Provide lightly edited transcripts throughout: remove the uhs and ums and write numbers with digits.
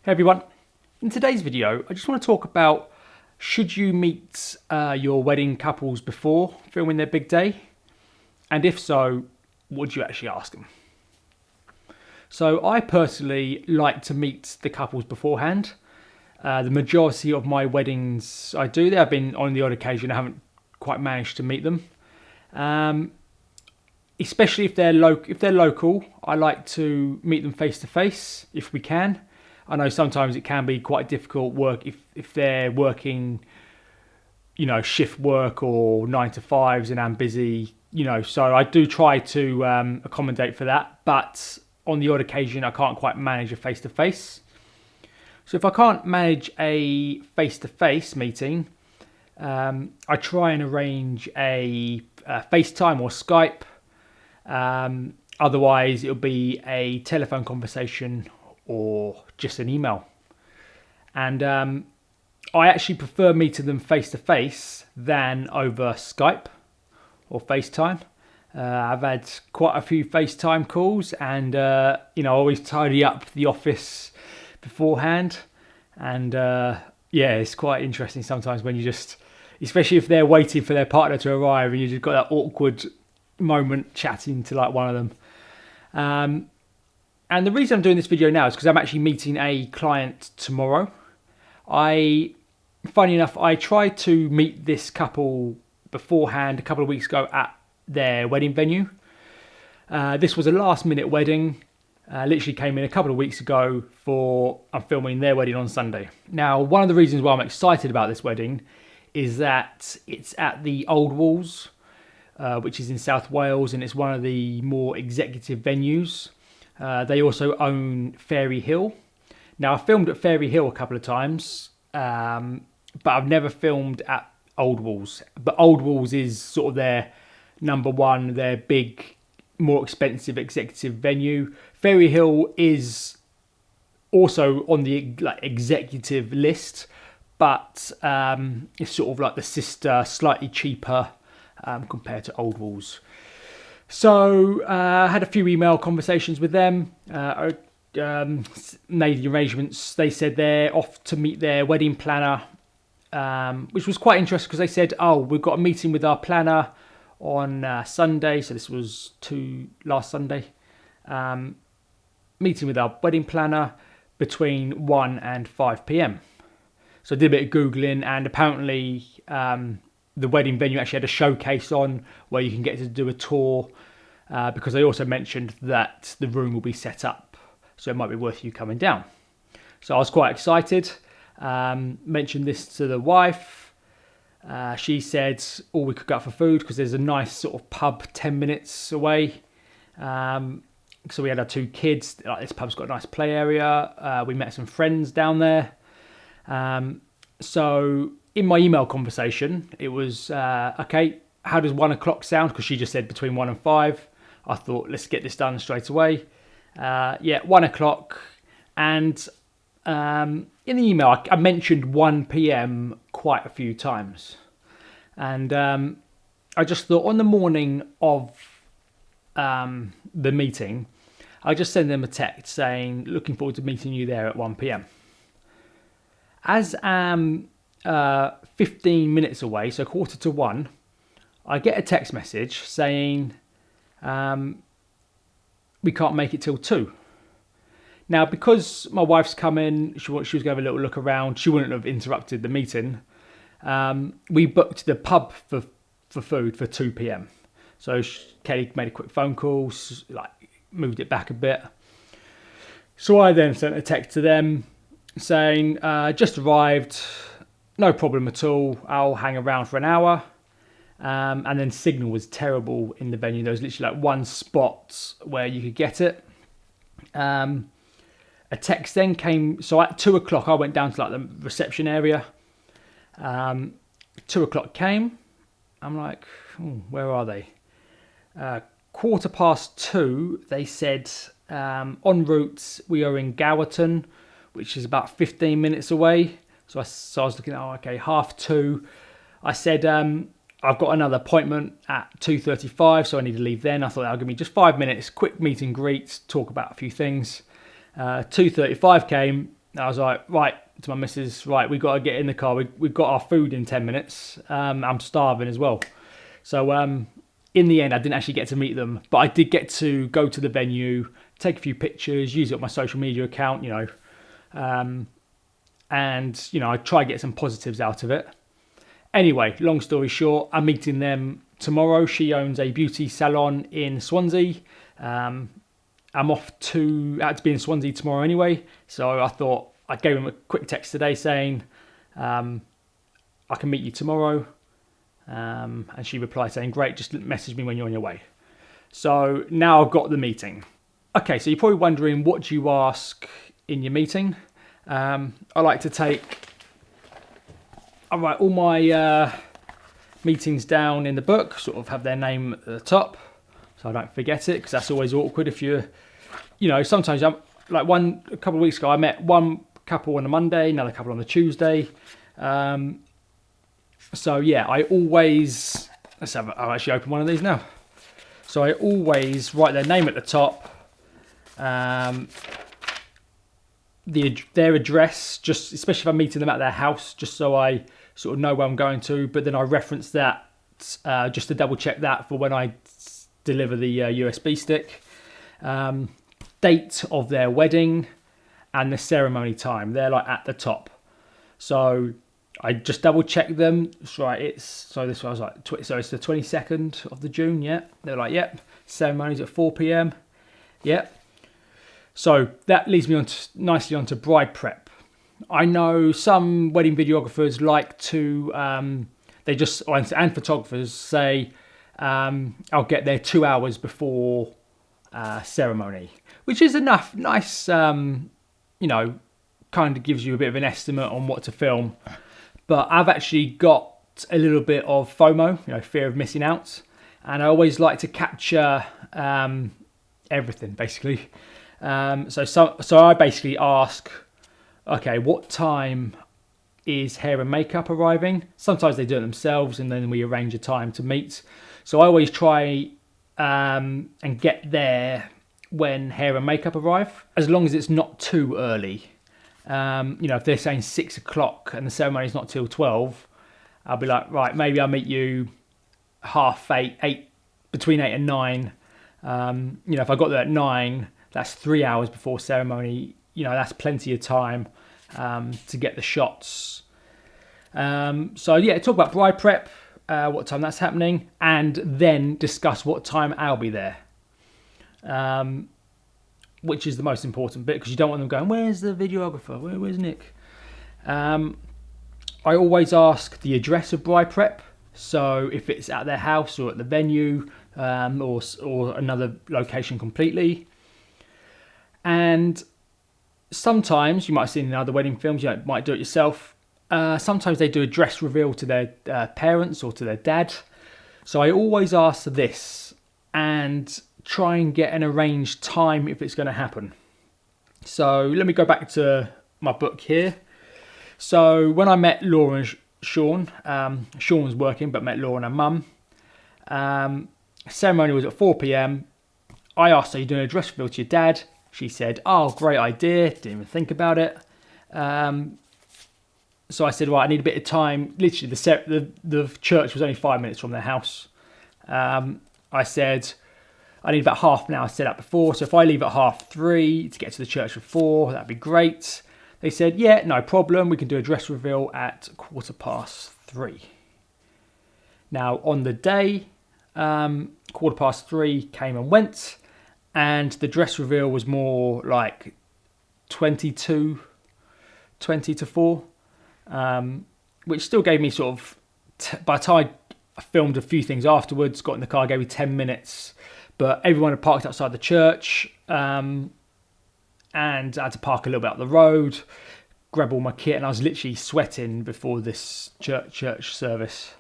Hey everyone, in today's video I just want to talk about should you meet your wedding couples before filming their big day, and if so, what do you actually ask them? So I personally like to meet the couples beforehand. The majority of my weddings I do. There have been on the odd occasion I haven't quite managed to meet them. Especially if they're local, I like to meet them face to face if we can. I know sometimes it can be quite difficult work if they're working, shift work or 9 to 5s and I'm busy, so I do try to accommodate for that. But on the odd occasion, I can't quite manage a face to face. So if I can't manage a face to face meeting, I try and arrange a FaceTime or Skype. Otherwise, it'll be a telephone conversation or just an email. And I actually prefer meeting them face to face than over Skype or FaceTime. I've had quite a few FaceTime calls, and I always tidy up the office beforehand. And it's quite interesting sometimes when you just, especially if they're waiting for their partner to arrive and you just got that awkward moment chatting to like one of them. And the reason I'm doing this video now is because I'm actually meeting a client tomorrow. Funny enough, I tried to meet this couple beforehand a couple of weeks ago at their wedding venue. This was a last minute wedding. Literally came in a couple of weeks ago I'm filming their wedding on Sunday. Now, one of the reasons why I'm excited about this wedding is that it's at the Old Walls, which is in South Wales, and it's one of the more executive venues. They also own Fairy Hill. Now, I filmed at Fairy Hill a couple of times, but I've never filmed at Old Walls. But Old Walls is sort of their number one, their big, more expensive executive venue. Fairy Hill is also on the executive list, but it's sort of like the sister, slightly cheaper compared to Old Walls. So I had a few email conversations with them. Made the arrangements. They said they're off to meet their wedding planner, which was quite interesting because they said, we've got a meeting with our planner on Sunday. So this was last Sunday. Meeting with our wedding planner between 1 and 5 p.m. So I did a bit of Googling, and apparently the wedding venue actually had a showcase on where you can get to do a tour, because they also mentioned that the room will be set up, so it might be worth you coming down. So I was quite excited. Mentioned this to the wife. She said, we could go out for food because there's a nice sort of pub 10 minutes away. So we had our two kids. This pub's got a nice play area. We met some friends down there. So in my email conversation, it was, okay, how does 1 o'clock sound? Because she just said between 1 and 5. I thought, let's get this done straight away. 1 o'clock. And in the email, I mentioned 1 p.m. quite a few times. And I just thought on the morning of the meeting, I just send them a text saying, looking forward to meeting you there at 1 p.m. As 15 minutes away, so 1:45, I get a text message saying we can't make it till 2. Now, because my wife's coming, she was going to have a little look around. She wouldn't have interrupted the meeting. We booked the pub for food for 2 p.m. So Kelly made a quick phone call, moved it back a bit. So I then sent a text to them saying, just arrived, no problem at all. I'll hang around for an hour. And then signal was terrible in the venue. There was literally one spot where you could get it. A text then came. So at 2 o'clock, I went down to the reception area. 2 o'clock came. I'm like, where are they? 2:15, they said, en route, we are in Gowerton, which is about 15 minutes away. So I was looking at, 2:30. I said, I've got another appointment at 2:35, so I need to leave then. I thought that'll give me just 5 minutes, quick meet and greet, talk about a few things. 2:35 came, And I was like, right, to my missus, right, we got to get in the car. We've got our food in 10 minutes. I'm starving as well. So in the end, I didn't actually get to meet them, but I did get to go to the venue, take a few pictures, use it on my social media account, and, I try to get some positives out of it. Anyway, long story short, I'm meeting them tomorrow. She owns a beauty salon in Swansea. I'm out to be in Swansea tomorrow anyway, so I thought I gave him a quick text today saying I can meet you tomorrow, and she replied saying great, just message me when you're on your way. So now I've got the meeting. Okay, so you're probably wondering, what do you ask in your meeting? I like to I write all my meetings down in the book, sort of have their name at the top so I don't forget it, because that's always awkward if sometimes I'm like a couple of weeks ago I met one couple on a Monday, another couple on the Tuesday. So yeah, I'll actually open one of these now. So I always write their name at the top, their address, just especially if I'm meeting them at their house, just so I sort of know where I'm going to. But then I reference that just to double check that for when I deliver the USB stick. Date of their wedding and the ceremony time. They're like at the top. So I just double check them. Right, so this was like so it's the 22nd of June. Yeah, they're like, yep. Ceremony's at 4 p.m. Yep. So that leads me nicely onto bride prep. I know some wedding videographers like to, and photographers say, I'll get there 2 hours before ceremony, which is enough. Nice, kind of gives you a bit of an estimate on what to film. But I've actually got a little bit of FOMO, fear of missing out. And I always like to capture everything, basically. So I basically ask, okay, what time is hair and makeup arriving? Sometimes they do it themselves and then we arrange a time to meet. So I always try and get there when hair and makeup arrive, as long as it's not too early. If they're saying 6 o'clock and the ceremony's not till 12, I'll be like, right, maybe I'll meet you 8:30, between 8 and 9. If I got there at 9, that's 3 hours before ceremony. That's plenty of time to get the shots. So yeah, talk about bride prep, what time that's happening, and then discuss what time I'll be there. Which is the most important bit, because you don't want them going, where's the videographer? Where's Nick? I always ask the address of bride prep. So if it's at their house or at the venue, or another location completely. And sometimes, you might have seen in other wedding films, you might do it yourself. Sometimes they do a dress reveal to their parents or to their dad. So I always ask this and try and get an arranged time if it's going to happen. So let me go back to my book here. So when I met Laura and Sean, Sean was working but met Laura and her mum. Ceremony was at 4 p.m. I asked her, are you doing a dress reveal to your dad? She said, oh, great idea. Didn't even think about it. So I said, right, I need a bit of time. Literally, the church was only 5 minutes from their house. I said, I need about half an hour set up before. So if I leave at 3:30 to get to the church for 4, that'd be great. They said, yeah, no problem. We can do a dress reveal at 3:15. Now, on the day, 3:15 came and went. And the dress reveal was more like 20 to 4, which still gave me sort of, by the time I filmed a few things afterwards, got in the car, gave me 10 minutes, but everyone had parked outside the church, and I had to park a little bit up the road, grab all my kit, and I was literally sweating before this church service.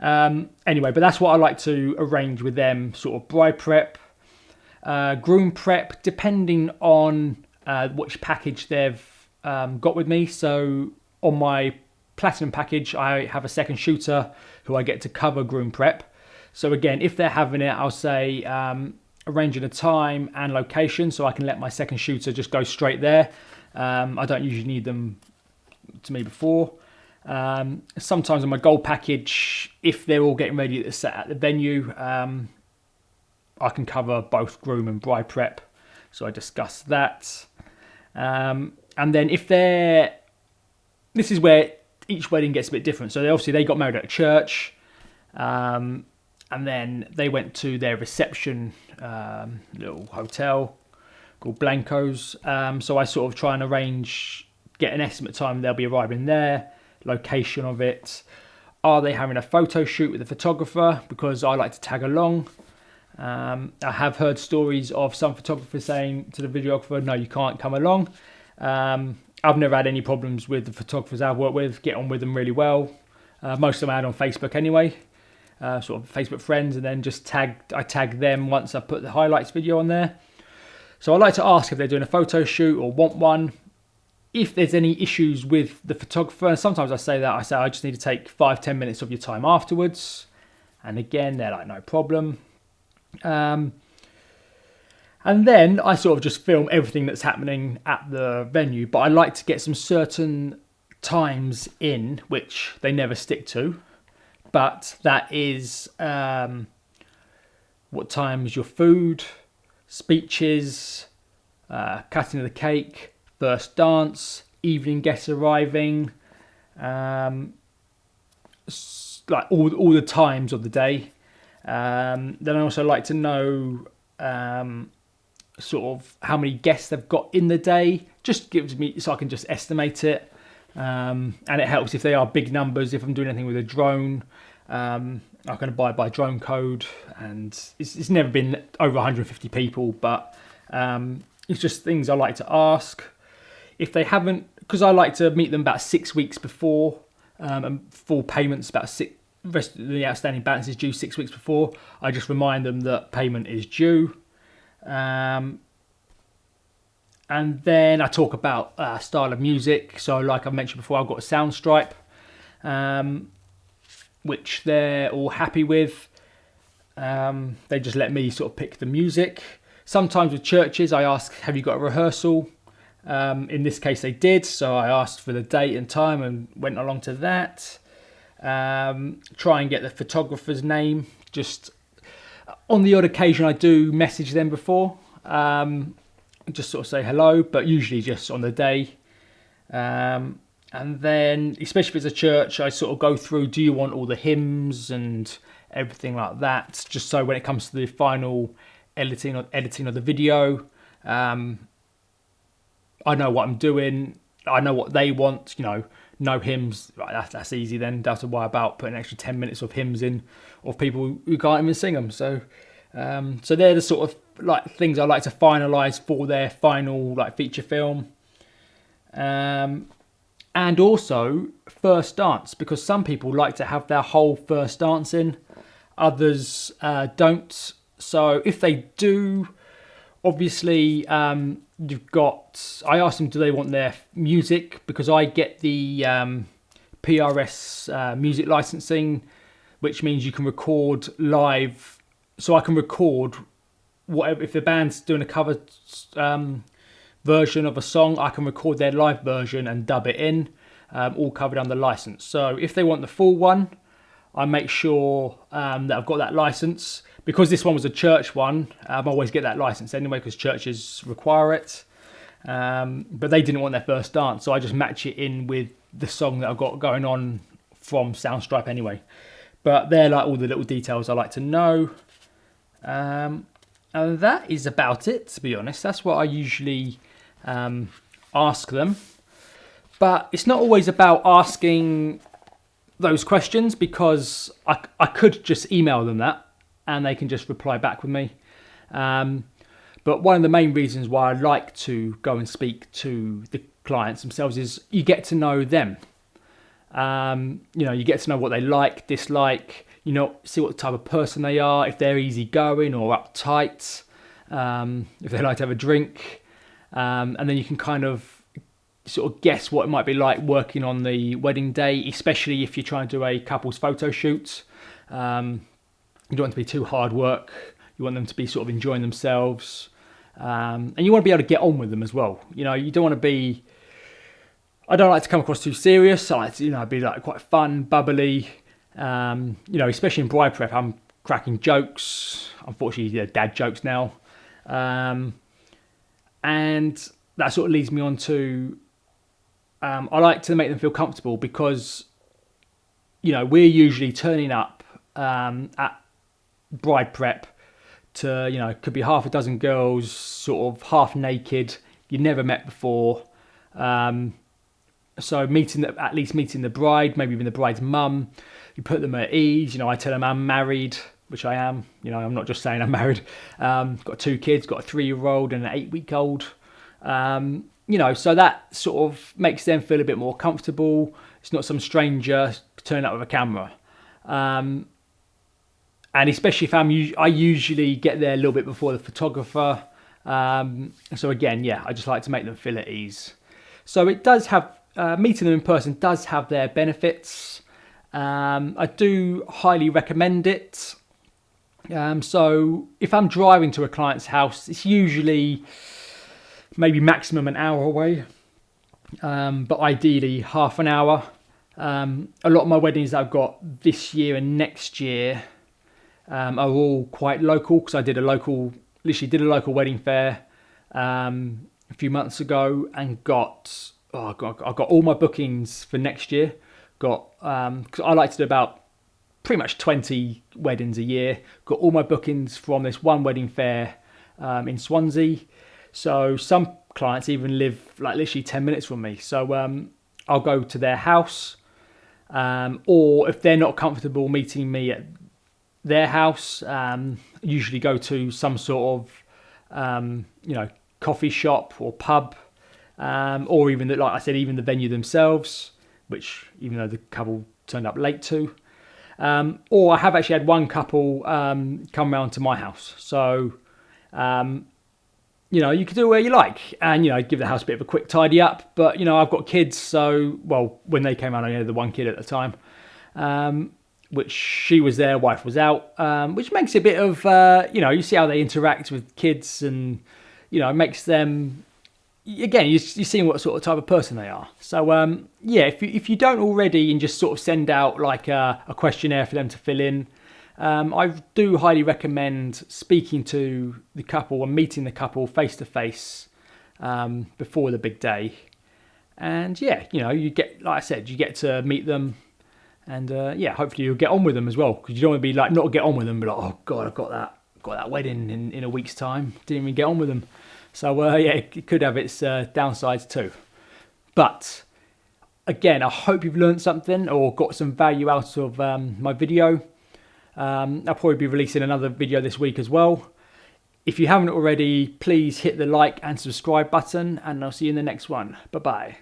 Anyway, but that's what I like to arrange with them, sort of bride prep, groom prep, depending on which package they've got with me. So on my platinum package, I have a second shooter who I get to cover groom prep. So again, if they're having it, I'll say, arranging a time and location so I can let my second shooter just go straight there. I don't usually need them to me before. Sometimes on my gold package, if they're all getting ready to set at the venue, I can cover both groom and bride prep, so I discuss that. And then if this is where each wedding gets a bit different. So obviously they got married at a church, and then they went to their reception, little hotel called Blanco's. So I sort of try and get an estimate time they'll be arriving there, location of it. Are they having a photo shoot with the photographer? Because I like to tag along. I have heard stories of some photographers saying to the videographer, no, you can't come along. I've never had any problems with the photographers I've worked with, get on with them really well. Most of them I had on Facebook anyway, sort of Facebook friends, and then I tag them once I put the highlights video on there. So I like to ask if they're doing a photo shoot or want one. If there's any issues with the photographer, and sometimes I say I just need to take 5-10 minutes of your time afterwards. And again, they're like, no problem. And then I sort of just film everything that's happening at the venue, but I like to get some certain times in, which they never stick to. But that is what time's your food, speeches, cutting of the cake, first dance, evening guests arriving, like all the times of the day. Then I also like to know sort of how many guests they've got in the day. Just gives me, so I can just estimate it. And it helps if they are big numbers. If I'm doing anything with a drone, I can abide by drone code, and it's never been over 150 people, but it's just things I like to ask. If they haven't, because I like to meet them about 6 weeks before, and full payments about rest of the outstanding balance is due 6 weeks before. I just remind them that payment is due. And then I talk about style of music. So like I mentioned before, I've got a sound stripe, which they're all happy with. They just let me sort of pick the music. Sometimes with churches, I ask, have you got a rehearsal? In this case, they did. So I asked for the date and time and went along to that. Try and get the photographer's name. Just on the odd occasion, I do message them before. Just sort of say hello, but usually just on the day. And then, especially if it's a church, I sort of go through, do you want all the hymns and everything like that? Just so when it comes to the final editing of the video, I know what I'm doing. I know what they want, no hymns. Right, that's easy then. Don't have to worry about putting an extra 10 minutes of hymns in of people who can't even sing them. So they're the sort of like things I like to finalise for their final like feature film. And also first dance, because some people like to have their whole first dance in, others don't. So if they do, obviously I ask them, do they want their music, because I get the PRS music licensing, which means you can record live. So I can record whatever, if the band's doing a cover version of a song, I can record their live version and dub it in, all covered under license. So if they want the full one, I make sure that I've got that license. Because this one was a church one, I always get that license anyway, because churches require it. But they didn't want their first dance, so I just match it in with the song that I've got going on from Soundstripe anyway. But they're like all the little details I like to know. And that is about it, to be honest. That's what I usually ask them. But it's not always about asking those questions, because I could just email them that and they can just reply back with me. But one of the main reasons why I like to go and speak to the clients themselves is you get to know them. You get to know what they like, dislike, see what type of person they are, if they're easygoing or uptight, if they like to have a drink. And then you can kind of sort of guess what it might be like working on the wedding day, especially if you're trying to do a couple's photo shoot. You don't want it to be too hard work. You You want them to be sort of enjoying themselves, and you want to be able to get on with them as well. You know, you don't want to be. I don't like to come across too serious. I like to, be like quite fun, bubbly. Especially in bride prep, I'm cracking jokes. Unfortunately, dad jokes now, and that sort of leads me on to. I like to make them feel comfortable because, we're usually turning up at bride prep to, could be half a dozen girls, sort of half naked, you never met before. So at least meeting the bride, maybe even the bride's mum, you put them at ease. I tell them I'm married, which I am. I'm not just saying I'm married. Got 2 kids, got a 3-year-old and an 8-week-old. So that sort of makes them feel a bit more comfortable. It's not some stranger turning up with a camera. And especially if I usually get there a little bit before the photographer. So again, I just like to make them feel at ease. So it does have, meeting them in person does have their benefits. I do highly recommend it. So if I'm driving to a client's house, it's usually maybe maximum an hour away, but ideally half an hour. A lot of my weddings that I've got this year and next year are all quite local, because I literally did a local wedding fair a few months ago and I got all my bookings for next year. Because I like to do about pretty much 20 weddings a year. Got all my bookings from this one wedding fair in Swansea. So some clients even live like literally 10 minutes from me. So I'll go to their house, or if they're not comfortable meeting me at their house, usually go to some sort of coffee shop or pub, or even like I said, even the venue themselves, which even though the couple turned up late to. Or I have actually had one couple come round to my house. So you can do it where you like, and give the house a bit of a quick tidy up. But I've got kids, so when they came out, I only had the one kid at the time, which she was there, wife was out, which makes it a bit of you see how they interact with kids, and it makes them, again, you're seeing what sort of type of person they are. So if you don't already, and just sort of send out like a questionnaire for them to fill in. I do highly recommend speaking to the couple and meeting the couple face to face before the big day. And you get, like I said, you get to meet them, and hopefully you'll get on with them as well, because you don't want to be like not get on with them, but like, oh god, I've got that wedding in a week's time, didn't even get on with them. So it could have its downsides too. But again, I hope you've learned something or got some value out of my video. I'll probably be releasing another video this week as well. If you haven't already, please hit the like and subscribe button, and I'll see you in the next one. Bye bye.